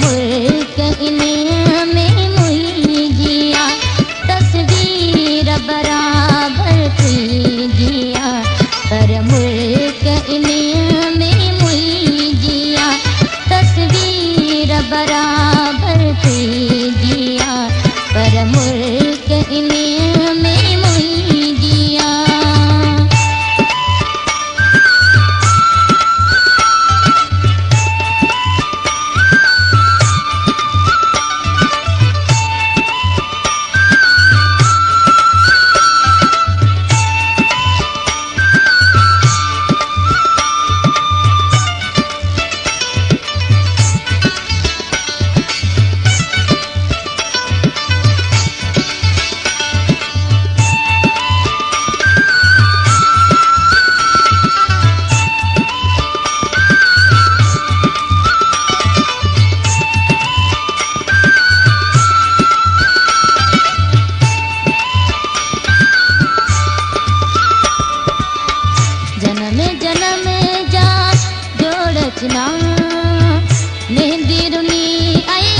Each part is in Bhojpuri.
मुल्क इन्हें मुई जिया तस्वीर बराबर कीजिया पर मुल्क इन्हें मुई जिया तस्वीर बराबर कीजिया पर मुल्क इन्हें मुई जिया। रचना मेहंदी रुनी आई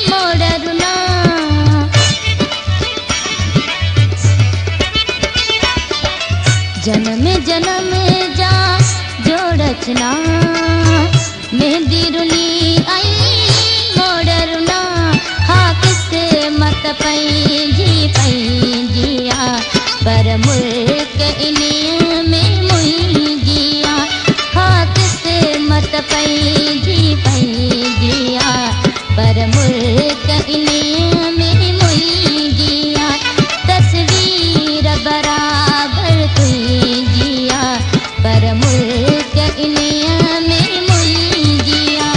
मोड़ रुना जन्म जन्म जा जो रचना मेहंदी रुनी आई मोड़ रुना हाँ किससे मत पैजिया पर मुल्क इन्हीं में मुई जिया हाँ किससे मत पैजिया पर मुल्क इन्हीं में मुई जिया तस्वीर बराबर कीजिया पर मुल्क इन्हीं में मुई जिया।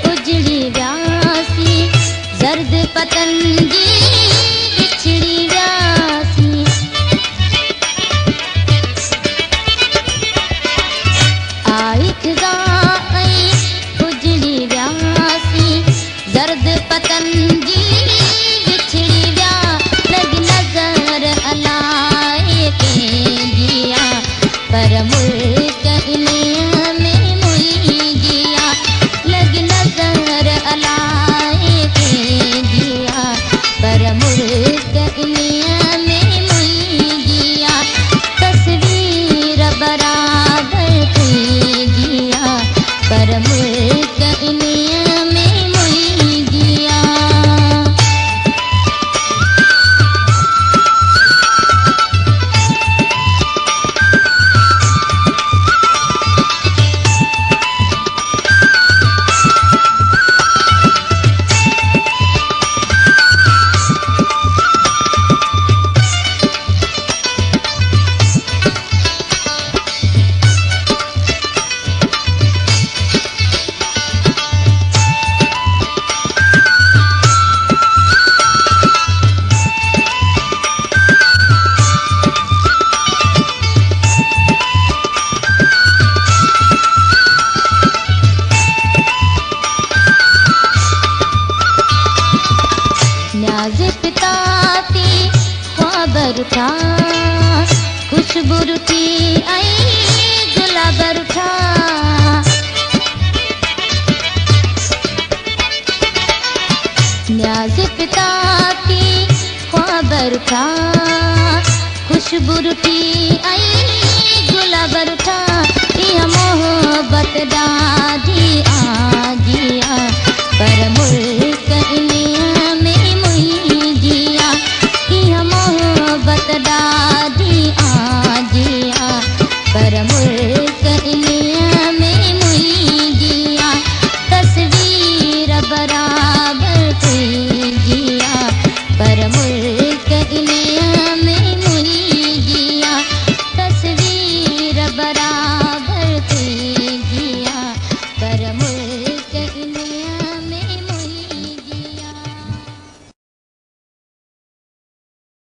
उजड़ी व्यासी जर्द पतंगी बिछड़ी व्यासी आई खिज़ाई उजड़ी व्यासी जर्द पतंगी बिछड़ी व्या लग नजर अलाए के जिया पर मुल्क इन्हीं में मुई जिया लग नजर अलाए के जिया पर मुल्क इन्हीं में मुई जिया तस्वीर बराबर कीजिया पर मुल्क इन्हीं में मुई जिया। न्याज़ पिता की ख्वाबर उठा खुशबू रुठी आई गुलाबर उठा न्याज़ पिता की ख्वाबर उठा खुशबू रुठी